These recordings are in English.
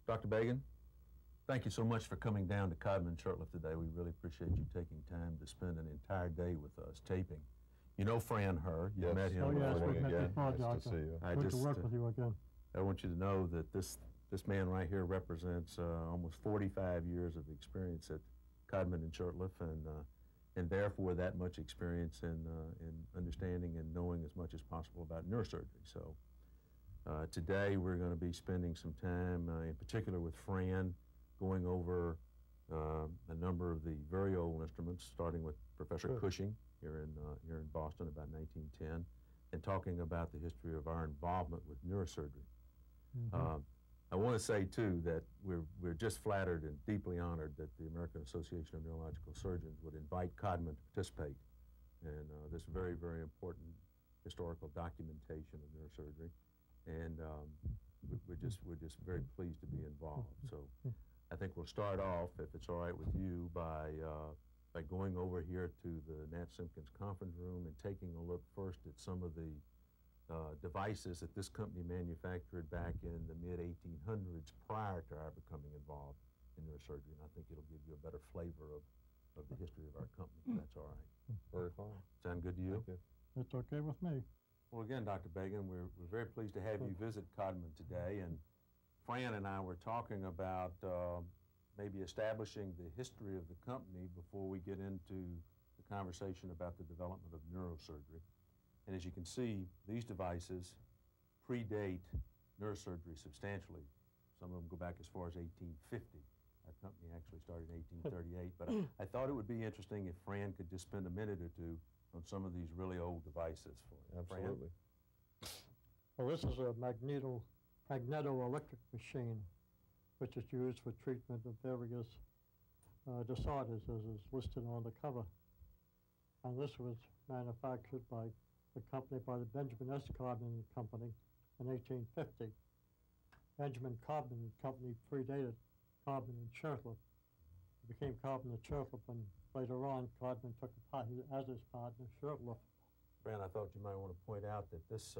Dr. Bagan, thank you so much for coming down to Codman Shurtleff today. We really appreciate you taking time to spend an entire day with us taping. You know Herr. You met him. Oh, yes, we met before, Nice Doctor. to see you. Good to work with you again. I want you to know that this man right here represents almost 45 years of experience at Codman and Shurtleff, and therefore that much experience in understanding and knowing as much as possible about neurosurgery. So today we're going to be spending some time, in particular with Fran, going over a number of the very old instruments, starting with Professor Cushing here in Boston about 1910, and talking about the history of our involvement with neurosurgery. I want to say, too, that we're just flattered and deeply honored that the American Association of Neurological Surgeons would invite Codman to participate in this very, very important historical documentation of neurosurgery. And we're just very pleased to be involved. So I think we'll start off, if it's all right with you, by going over here to the Nat Simpkins conference room and taking a look first at some of the devices that this company manufactured back in the mid-1800s prior to our becoming involved in neurosurgery. And I think it'll give you a better flavor of the history of our company, if that's all right. Very fine. Sound good to you? Thank you. It's okay with me. Well, again, Dr. Bagan, we're very pleased to have you visit Codman today. And Fran and I were talking about maybe establishing the history of the company before we get into the conversation about the development of neurosurgery. And as you can see, these devices predate neurosurgery substantially. Some of them go back as far as 1850. Our company actually started in 1838. But I thought it would be interesting if Fran could just spend a minute or two on some of these really old devices for you. Absolutely. Fran? Well, this is a magneto-electric machine, which is used for treatment of various disorders, as is listed on the cover. And this was manufactured by the company, by the Benjamin S. Codman Company in 1850. Benjamin Codman Company predated Codman and Shurtleff. It became Codman and Shurtleff, and later on, Codman took as his partner, Shurtleff. Fran, I thought you might want to point out that this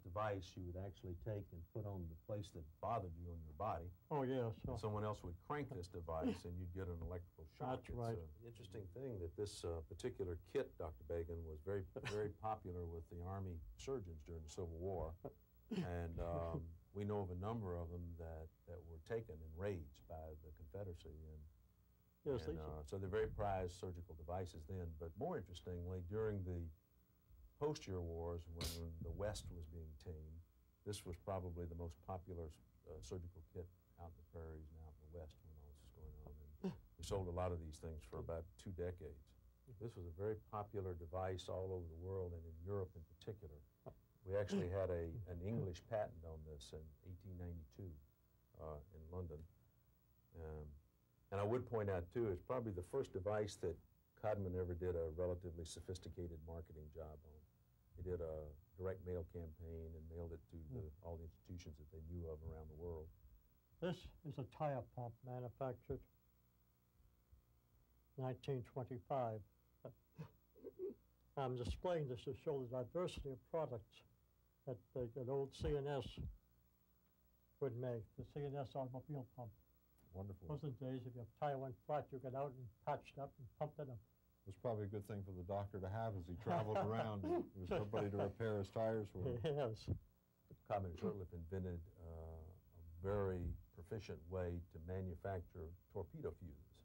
device you would actually take and put on the place that bothered you on your body. Oh, yes. And someone else would crank this device and you'd get an electrical shock. That's right. It's an interesting thing that this particular kit, Dr. Bagan, was very, very popular with the Army surgeons during the Civil War. And we know of a number of them that were taken in raids by the Confederacy. Yes, so they're very prized surgical devices then. But more interestingly, during the post-year wars, when the West was being tamed, this was probably the most popular surgical kit out in the prairies and out in the West when all this was going on. And we sold a lot of these things for about 2 decades. This was a very popular device all over the world and in Europe in particular. We actually had an English patent on this in 1892 in London. And I would point out, too, it's probably the first device that Codman ever did a relatively sophisticated marketing job on. He did a direct mail campaign and mailed it to all the institutions that they knew of around the world. This is a tire pump manufactured in 1925. I'm displaying this to show the diversity of products that an old CNS would make, the CNS automobile pump. Wonderful. Those are the days if your tire went flat, you get out and patched up and pumped it up. It was probably a good thing for the doctor to have as he traveled around. There was nobody to repair his tires for him. Yes. Codman Shurtleff invented a very proficient way to manufacture torpedo fuses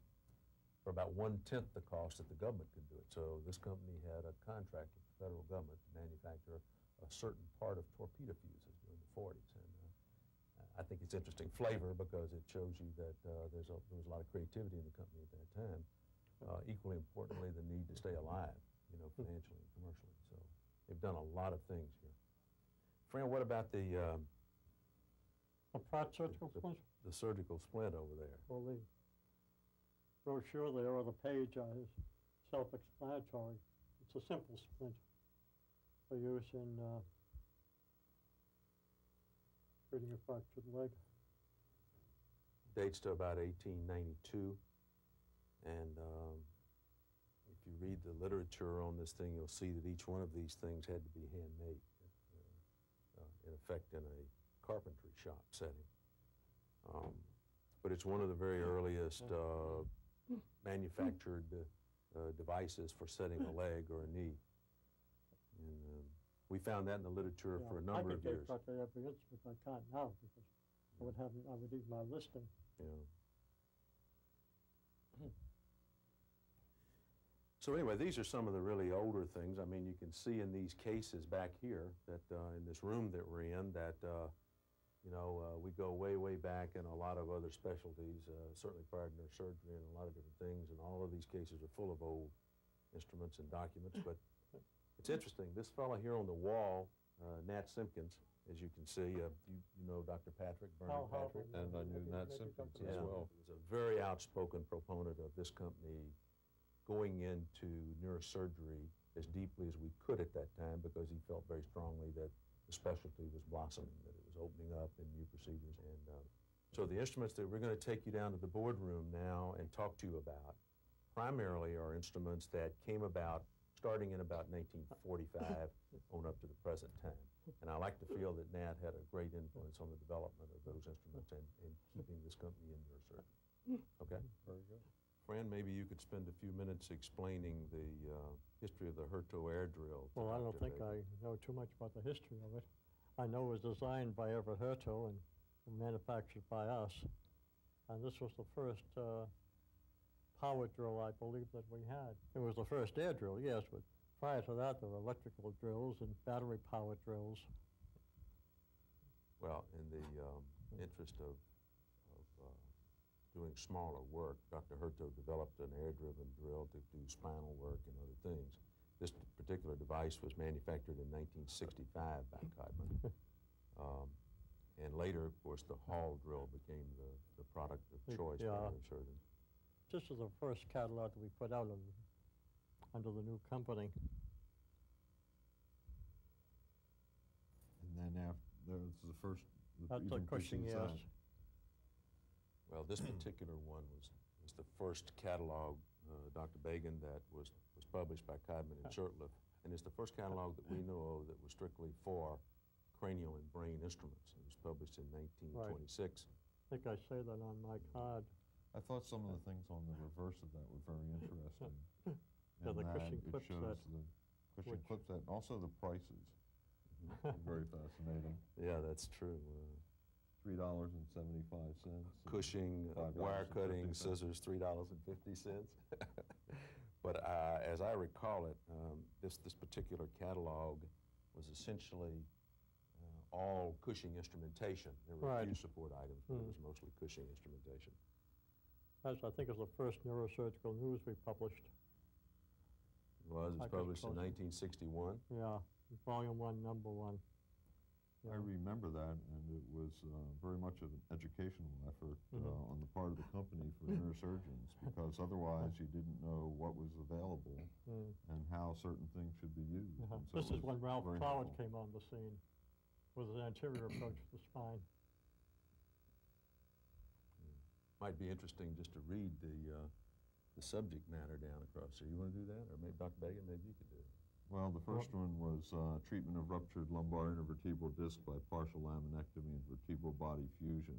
for about 1/10 the cost that the government could do it. So this company had a contract with the federal government to manufacture a certain part of torpedo fuses during the 40s. And I think it's interesting flavor because it shows you that there was a lot of creativity in the company at that time. Equally importantly, the need to stay alive, financially and commercially. So they've done a lot of things here. Fran, what about the surgical splint? The surgical splint over there? Well, the brochure there or the page is self-explanatory. It's a simple splint for use in treating a fractured leg. Dates to about 1892. And if you read the literature on this thing, you'll see that each one of these things had to be handmade, in effect in a carpentry shop setting. But it's one of the very earliest manufactured devices for setting a leg or a knee. And we found that in the literature for a number of years. I could take every instrument I can now because I would need my listing. Yeah. So anyway, these are some of the really older things. I mean, you can see in these cases back here that in this room that we're in that, we go way, way back in a lot of other specialties, certainly prior to neurosurgery and a lot of different things, and all of these cases are full of old instruments and documents. But it's interesting. This fellow here on the wall, Nat Simpkins, as you can see, you know Dr. Patrick, Bernard Patrick. And I knew Nat Simpkins as well. He was a very outspoken proponent of this company going into neurosurgery as deeply as we could at that time because he felt very strongly that the specialty was blossoming, that it was opening up in new procedures. And so the instruments that we're going to take you down to the boardroom now and talk to you about primarily are instruments that came about starting in about 1945 on up to the present time. And I like to feel that Nat had a great influence on the development of those instruments and keeping this company in neurosurgery. Okay? Very good. Fran, maybe you could spend a few minutes explaining the history of the Herto air drill. Well, I don't think I know too much about the history of it. I know it was designed by Everett Herto and manufactured by us. And this was the first power drill, I believe, that we had. It was the first air drill, yes, but prior to that, there were electrical drills and battery-powered drills. Well, in the interest of doing smaller work, Dr. Herto developed an air-driven drill to do spinal work and other things. This particular device was manufactured in 1965 by Codman. And later, of course, the Hall drill became the product of choice for neurosurgeons. This is the first catalog that we put out under the new company. And then after, this is the first. That's the Cushing, yes. Well, this particular one was the first catalog, Dr. Bagan, that was published by Codman and Shurtleff. And it's the first catalog that we know of that was strictly for cranial and brain instruments. It was published in 1926. I think I say that on my card. I thought some of the things on the reverse of that were very interesting. Yeah, the Cushing it clip shows set. the Cushing clip set, and also the prices. Very fascinating. Yeah, that's true. $3.75. Cushing, wire cutting, scissors, $3.50. But as I recall it, this particular catalog was essentially all Cushing instrumentation. There were a few support items, but it was mostly Cushing instrumentation. I think it was the first neurosurgical news we published. It was. It was published in 1961. Yeah, volume 1, number 1. I remember that, and it was very much of an educational effort on the part of the company for neurosurgeons, because otherwise you didn't know what was available and how certain things should be used. So this is when Ralph Cloward helpful. came on the scene with an anterior approach to the spine. Might be interesting just to read the subject matter down across here. You want to do that? Or maybe Dr. Bagan, maybe you could do it. Well, the first one was treatment of ruptured lumbar intervertebral disc by partial laminectomy and vertebral body fusion.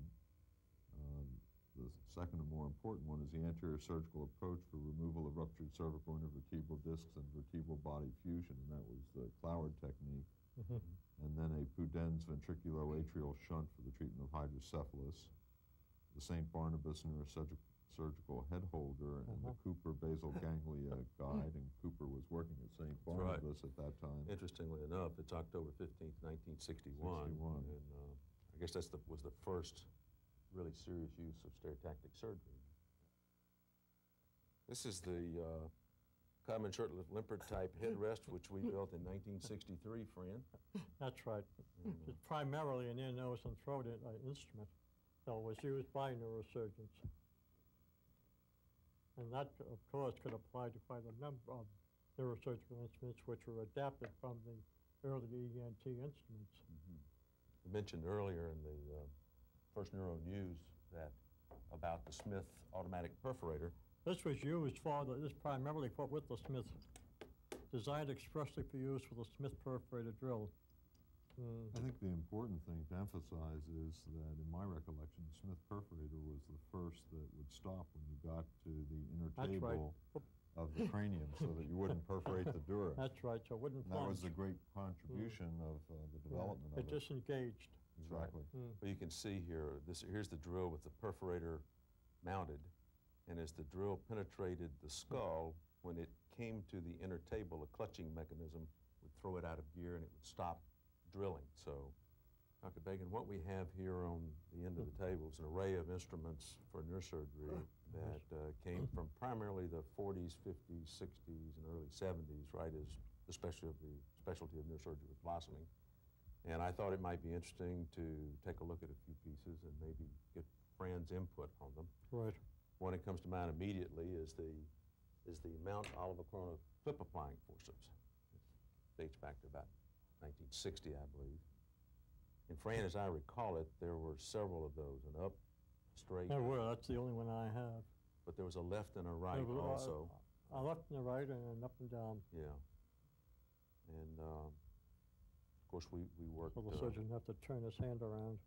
The second and more important one is the anterior surgical approach for removal of ruptured cervical intervertebral discs and vertebral body fusion, and that was the Cloward technique. And then a Pudens ventriculoatrial shunt for the treatment of hydrocephalus, the St. Barnabas neurosurgical head holder, and the Cooper basal ganglia guide, and Cooper was working at St. Barnabas at that time. Interestingly enough, it's October 15th, 1961. And I guess that was the first really serious use of stereotactic surgery. This is the Codman Shurtleff Limpert type headrest, which we built in 1963, Fran. That's right. It's primarily an ear, nose, and throat instrument, so it was used by neurosurgeons. And that, of course, could apply to quite a number of neurosurgical instruments which were adapted from the early ENT instruments. You mentioned earlier in the first Neuro News that about the Smith automatic perforator. This was used this primarily with the Smith, designed expressly for use with the Smith perforator drill. I think the important thing to emphasize is that, in my recollection, the Smith perforator was the first that would stop when you got to the inner That's right. table of the cranium, so that you wouldn't perforate the dura. That's right, so it wouldn't And that was plunge. the great contribution of the development It of it. disengaged. Exactly. Well, you can see here, here's the drill with the perforator mounted, and as the drill penetrated the skull, when it came to the inner table, a clutching mechanism would throw it out of gear and it would stop drilling. So, Dr. Bagan, what we have here on the end of the table is an array of instruments for neurosurgery that came from primarily the 40s, 50s, 60s, and early 70s, right, as the specialty of neurosurgery was blossoming. And I thought it might be interesting to take a look at a few pieces and maybe get Fran's input on them. Right. One that comes to mind immediately is the Mount Oliver Corona clip applying forceps. It dates back to about 1960, I believe. And Fran, as I recall it, there were several of those, an up, straight. There were, that's the only one I have. But there was a left and a right also. A left and a right and an up and down. Yeah. And of course we worked. So the surgeon have to turn his hand around.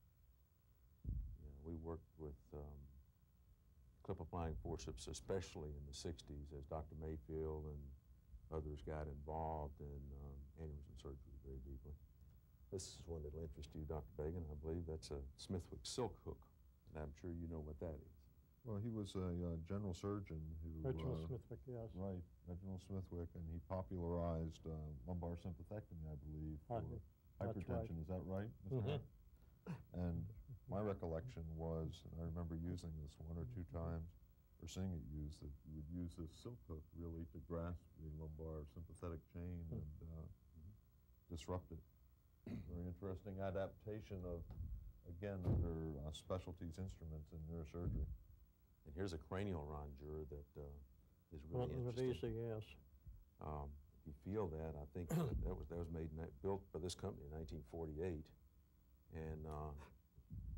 Yeah, we worked with clip applying forceps, especially in the 60s, as Dr. Mayfield and others got involved in aneurysm surgery very deeply. This is one that'll interest you, Dr. Bagan. I believe that's a Smithwick silk hook, and I'm sure you know what that is. Well, he was a general surgeon who... Reginald Smithwick, yes. Right, Reginald Smithwick, and he popularized lumbar sympathectomy, I believe, for hypertension. Is that right, Mr. Herr? And my recollection was, and I remember using this one or two times, or seeing it used, that you would use this silk hook really to grasp the lumbar sympathetic chain and disrupt it. Very interesting adaptation of, again, other specialties instruments in neurosurgery. And here's a cranial rondure that is really interesting. Easy, yes. If you feel that, I think that was built by this company in 1948, and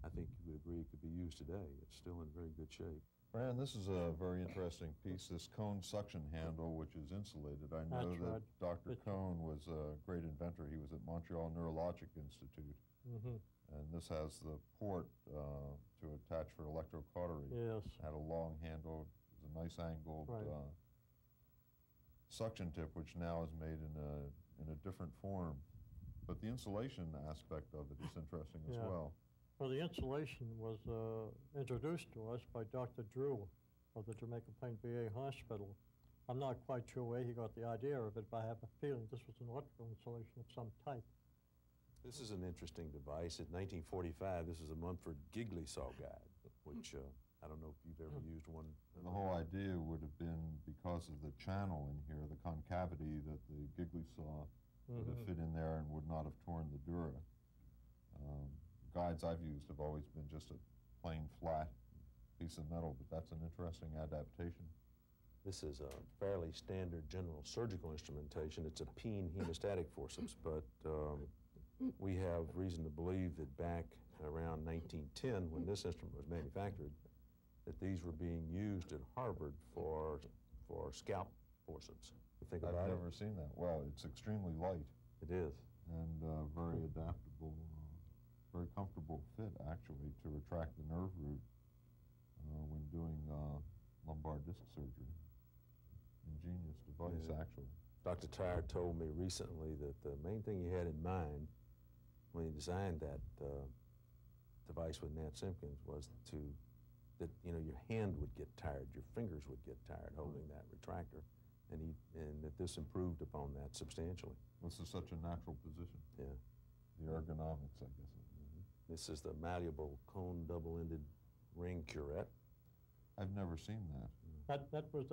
I think you would agree it could be used today. It's still in very good shape. Fran, this is a very interesting piece, this cone suction handle, which is insulated. I know that Dr. Cone was a great inventor. He was at Montreal Neurologic Institute. And this has the port to attach for electrocautery. Yes. It had a long handle, it was a nice angled suction tip, which now is made in a different form. But the insulation aspect of it is interesting as well. Well, the insulation was introduced to us by Dr. Drew of the Jamaica Plain VA Hospital. I'm not quite sure where he got the idea of it, but I have a feeling this was an electrical insulation of some type. This is an interesting device. In 1945, this is a Mumford Gigley saw guide, which I don't know if you've ever used one. The whole idea would have been because of the channel in here, the concavity, that the Gigley saw would have fit in there and would not have torn the dura. Guides I've used have always been just a plain flat piece of metal, but that's an interesting adaptation. This is a fairly standard general surgical instrumentation. It's a peen hemostatic forceps, but we have reason to believe that back around 1910, when this instrument was manufactured, that these were being used at Harvard for scalp forceps. Think about I've never seen that. Well, it's extremely light. It is. And very adaptable, very comfortable fit, actually, to retract the nerve root when doing lumbar disc surgery. Ingenious device, actually. Dr. Tyre told me recently that the main thing he had in mind when he designed that device with Nat Simpkins was that your hand would get tired, your fingers would get tired holding that retractor, and that this improved upon that substantially. This is such a natural position. Yeah. The ergonomics, I guess. This is the malleable cone double-ended ring curette. I've never seen that. That's what's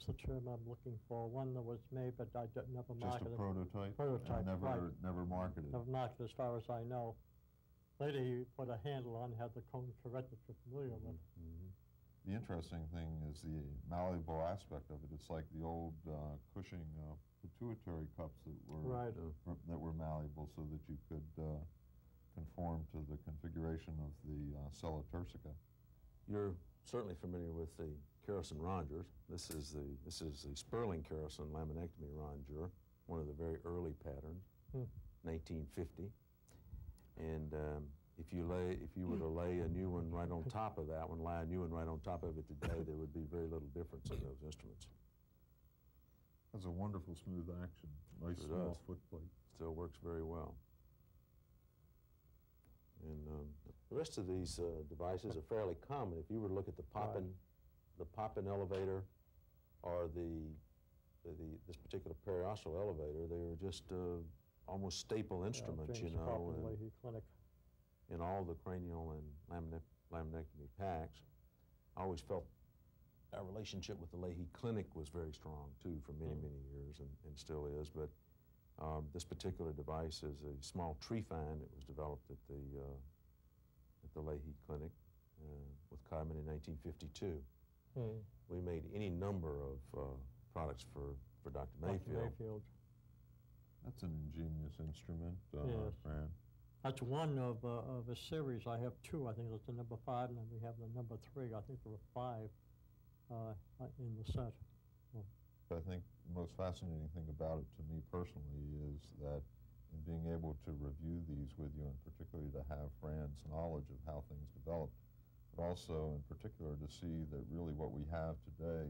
the term I'm looking for? One that was made, but I never marketed. Just a prototype? Prototype, Never marketed. Never marketed, as far as I know. Later, he put a handle on, had the cone curette that you're familiar with. The interesting thing is the malleable aspect of it. It's like the old Cushing pituitary cups that were malleable, so that you could conform to the configuration of the sella turcica. You're certainly familiar with the Kerrison rondures. This is the Sperling Kerrison laminectomy rondure, one of the very early patterns. 1950. And if you were to lay a new one right on top of that one, lie a new one right on top of it today, there would be very little difference in those instruments. Has a wonderful smooth action, nice Sure small does. footplate. Still works very well. And the rest of these devices are fairly common. If you were to look at the pop-in elevator, or this particular periosteal elevator, they were just almost staple instruments, you know, Leahy Clinic. in all the cranial and laminectomy packs. I always felt our relationship with the Leahy Clinic was very strong too for many, many years, and still is. But this particular device is a small tree fan that was developed at the Leahy Clinic with Codman in 1952. We made any number of products for Dr. Mayfield. That's an ingenious instrument, Yes. Fran. That's one of a series. I have two. I think it's the number 5, and then we have the number 3. I think there were 5 in the set. But I think the most fascinating thing about it to me personally is that in being able to review these with you, and particularly to have Fran's knowledge of how things developed, but also in particular to see that really what we have today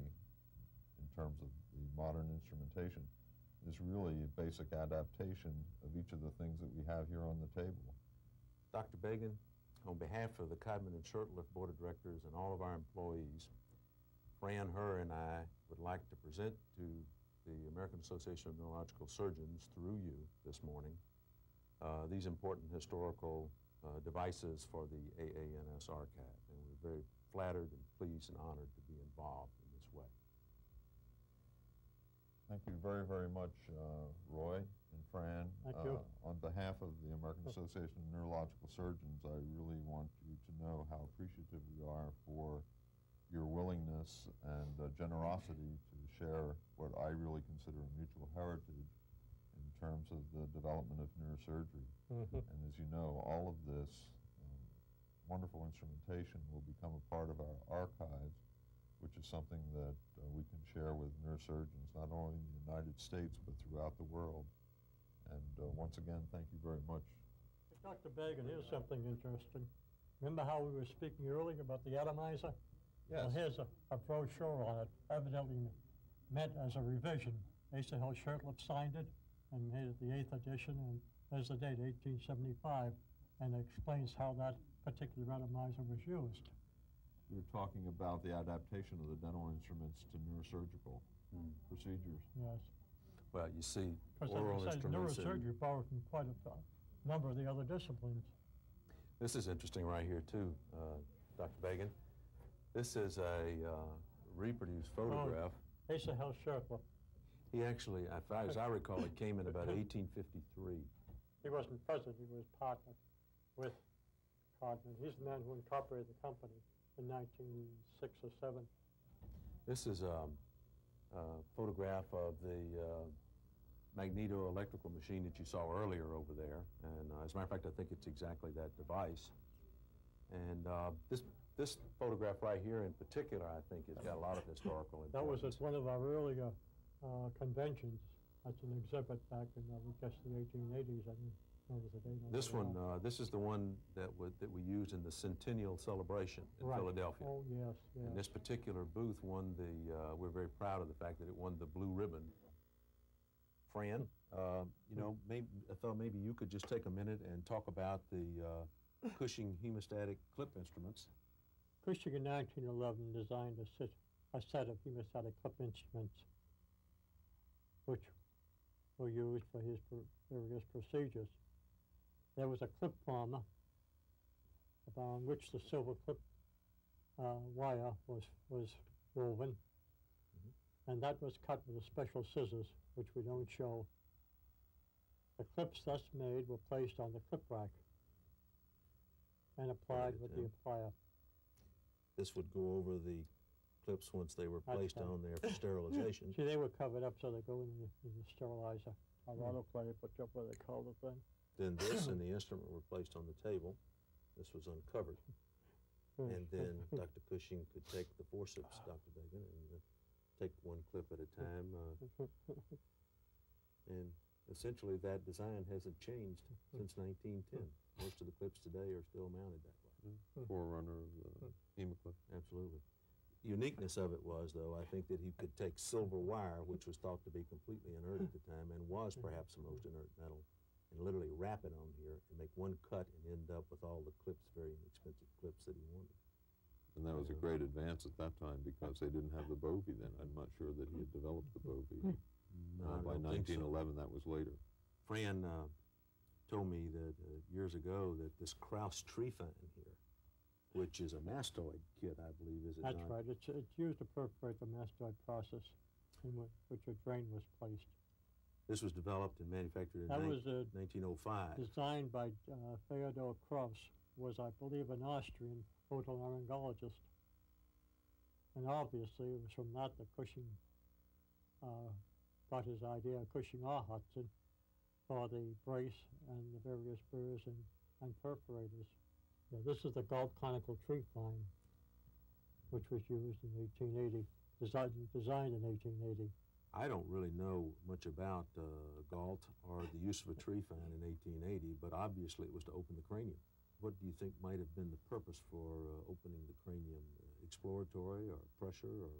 in terms of the modern instrumentation is really a basic adaptation of each of the things that we have here on the table. Dr. Bagan, on behalf of the Codman and Shurtleff Board of Directors and all of our employees, Fran, Herr, and I would like to present to the American Association of Neurological Surgeons, through you this morning, these important historical devices for the AANS archive. And we're very flattered and pleased and honored to be involved in this way. Thank you very, very much, Roy and Fran. Thank you. On behalf of the American Association of Neurological Surgeons, I really want you to know how appreciative we are for your willingness and generosity to share what I really consider a mutual heritage in terms of the development of neurosurgery. And as you know, all of this wonderful instrumentation will become a part of our archives, which is something that we can share with neurosurgeons, not only in the United States, but throughout the world. And once again, thank you very much. Dr. Bagan, here's something interesting. Remember how we were speaking earlier about the atomizer? Yes. Well, here's a brochure on it, evidently meant as a revision. Asa Hill Shurtleff signed it and made it the 8th edition, and there's the date, 1875, and it explains how that particular atomizer was used. You're talking about the adaptation of the dental instruments to neurosurgical procedures. Yes. Well, you see, Because oral like I said, instruments. neurosurgery borrowed from quite a number of the other disciplines. This is interesting right here too, Dr. Bagan. This is a reproduced photograph. Asa Hill Shurtleff. He actually, as I recall, it came in about 1853. He wasn't president, he was partner with Codman. He's the man who incorporated the company in 1906 or 7. This is a photograph of the magneto-electrical machine that you saw earlier over there. And as a matter of fact, I think it's exactly that device. And this photograph right here in particular, I think, has got a lot of historical importance. That was at one of our earlier conventions. That's an exhibit back in, I guess, the 1880s. I didn't know the date on This that. one, this is the one that we used in the Centennial Celebration in Right. Philadelphia. Oh, yes, yes. And this particular booth won the, we're very proud of the fact that it won the Blue Ribbon. Fran, you know, I thought maybe you could just take a minute and talk about the Cushing hemostatic clip instruments. Cushing in 1911 designed a set of hemostatic clip instruments which were used for his various procedures. There was a clip former on which the silver clip wire was woven, and that was cut with a special scissors, which we don't show. The clips thus made were placed on the clip rack and applied with the applier. This would go over the clips once they were That's placed right. on there for sterilization. See, they were covered up so they go in the sterilizer. Our autoclave, but up where they call the thing. Then this and the instrument were placed on the table. This was uncovered. And then Dr. Cushing could take the forceps, Dr. Bagan, and take one clip at a time. And essentially that design hasn't changed since 1910. Most of the clips today are still mounted that way. Forerunner of the hemoclip. Absolutely. Uniqueness of it was, though, I think that he could take silver wire, which was thought to be completely inert at the time and was perhaps the most inert metal, and literally wrap it on here and make one cut and end up with all the clips, very inexpensive clips that he wanted. And that was a great advance at that time because they didn't have the bovie then. I'm not sure that he had developed the bovie. By 1911, that was later. Fran told me that years ago that this Krauss tree fan here, which is a mastoid kit, I believe, is it That's not? right. It's used to perforate the mastoid process in which a drain was placed. This was developed and manufactured in That was 1905. designed by Theodor Krauss, was, I believe, an Austrian otolaryngologist. And obviously, it was from that Cushing got his idea of Cushing R. Hudson for the brace and the various burrs and perforators. Yeah, this is the Galt conical tree fine, which was used in 1880, designed in 1880. I don't really know much about Galt or the use of a tree fan in 1880, but obviously it was to open the cranium. What do you think might have been the purpose for opening the cranium? Exploratory or pressure or?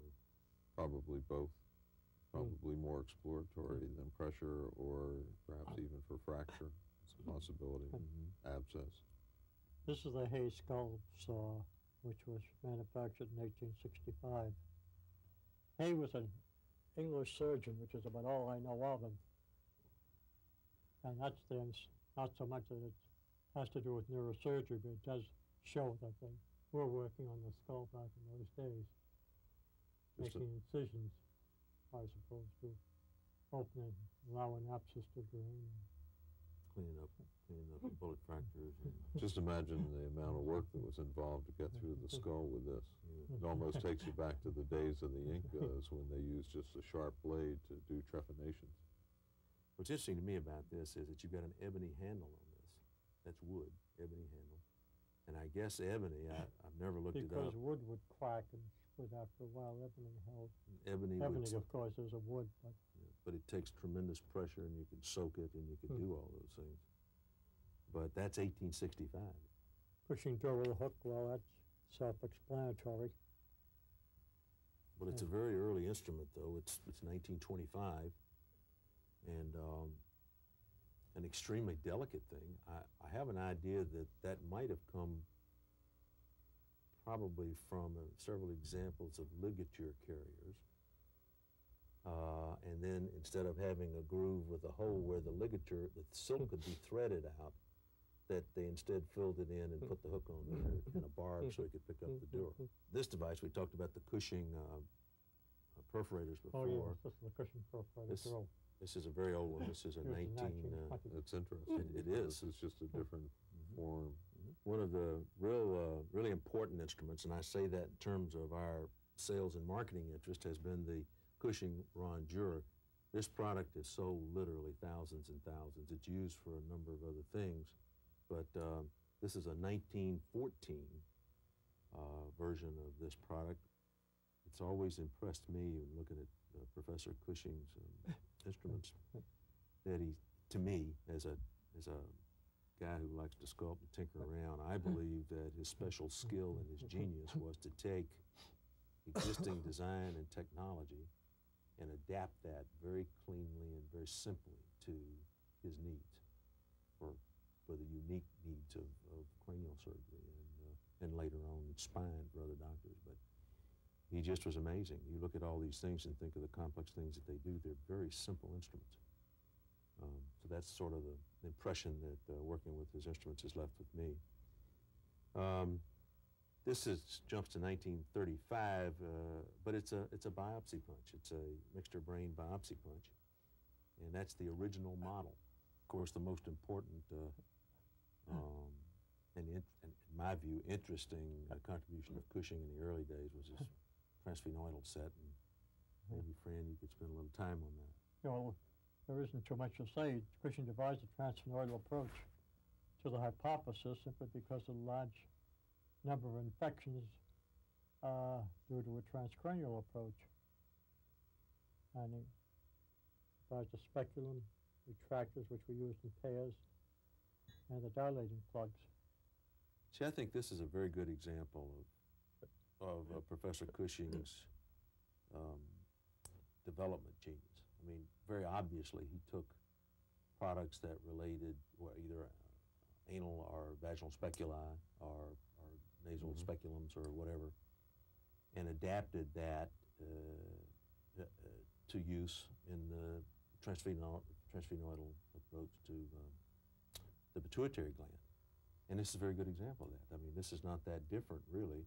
Probably both. Probably more exploratory than pressure, or perhaps even for fracture. It's a possibility. Abscess. This is the Hay skull saw, which was manufactured in 1865. Hay was an English surgeon, which is about all I know of him. And that's not so much that it has to do with neurosurgery, but it does show that they were working on the skull back in those days, making incisions, I suppose, to open and allow an abscess to drain. Cleaning up bullet fractures. Just imagine the amount of work that was involved to get through the skull with this. It almost takes you back to the days of the Incas when they used just a sharp blade to do trephinations. What's interesting to me about this is that you've got an ebony handle on this. That's wood, ebony handle. And I guess ebony, I've never looked it up. Because wood would crack and split after a while. Ebony held. Ebony, of course, is a wood, but it takes tremendous pressure, and you can soak it, and you can do all those things. But that's 1865. Pushing durable hook, well, that's self-explanatory. But it's a very early instrument, though. It's 1925, and an extremely delicate thing. I have an idea that might have come probably from several examples of ligature carriers. And then instead of having a groove with a hole where the ligature, the silk could be threaded out, that they instead filled it in and put the hook on there and a barb so it could pick up the door. This device, we talked about the Cushing perforators before. Oh, yeah, this is the Cushing perforator. This is a very old one. This is a 19... It's interesting. It is. It's just a different form. One of the really important instruments, and I say that in terms of our sales and marketing interest, has been the Cushing Rondure. This product is sold literally thousands and thousands. It's used for a number of other things, but this is a 1914 version of this product. It's always impressed me looking at Professor Cushing's instruments that he, to me, as a guy who likes to sculpt and tinker around, I believe that his special skill and his genius was to take existing design and technology and adapt that very cleanly and very simply to his needs, for the unique needs of cranial surgery and later on spine for other doctors. But he just was amazing. You look at all these things and think of the complex things that they do. They're very simple instruments. So that's sort of the impression that working with his instruments has left with me. This jumps to 1935, but it's a biopsy punch. It's a mixture brain biopsy punch, and that's the original model. Of course, the most important and in my view, interesting contribution of Cushing in the early days was his transphenoidal set, and maybe, Fran, you could spend a little time on that. Well, there isn't too much to say. Cushing devised a transphenoidal approach to the hypothesis simply because of the large number of infections due to a transcranial approach. And he devised a speculum retractors, which we used in pairs, and the dilating plugs. See, I think this is a very good example of Professor Cushing's development genius. I mean, very obviously, he took products that related either anal or vaginal speculi or nasal speculums or whatever, and adapted that to use in the transphenoidal approach to the pituitary gland. And this is a very good example of that. I mean, this is not that different, really,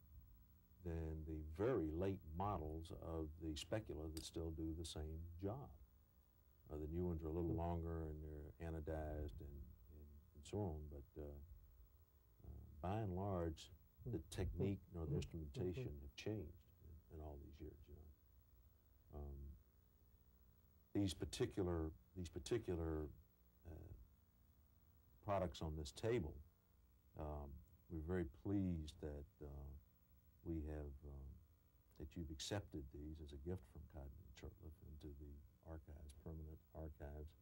than the very late models of the specula that still do the same job. The new ones are a little longer and they're anodized and so on, but by and large, the technique nor the instrumentation have changed in all these years. You know, these particular products on this table, we're very pleased that we have that you've accepted these as a gift from Codman Shurtleff into the archives, permanent archives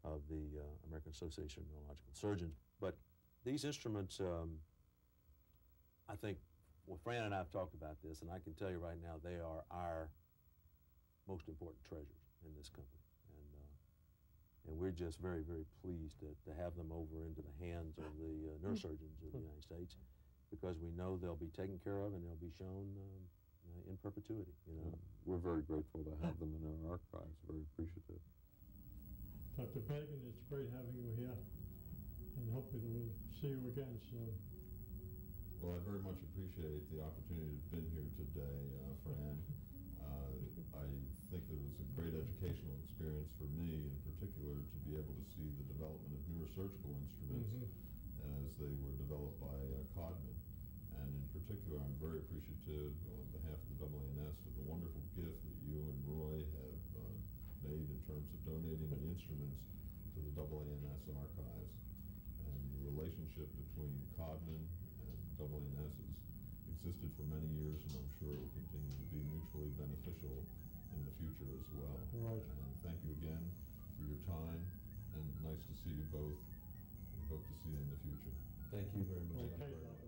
of the American Association of Neurological Surgeons. But these instruments, I think, well, Fran and I have talked about this, and I can tell you right now, they are our most important treasures in this company. And we're just very, very pleased to have them over into the hands of the neurosurgeons of the United States, because we know they'll be taken care of and they'll be shown in perpetuity. You know, We're very grateful to have them in our archives, very appreciative. Dr. Bagan, it's great having you here, and hopefully we'll see you again soon. Well, I very much appreciate the opportunity to have been here today, Fran. I think that it was a great educational experience for me, in particular, to be able to see the development of neurosurgical instruments as they were developed by Codman. And in particular, I'm very appreciative on behalf of the AANS for the wonderful gift that you and Roy have made in terms of donating the instruments to the AANS archives. And the relationship between Codman and AANS has existed for many years, and I'm sure it will continue to be mutually beneficial in the future as well. Right. And thank you again for your time, and nice to see you both. We hope to see you in the future. thank you very much. Okay.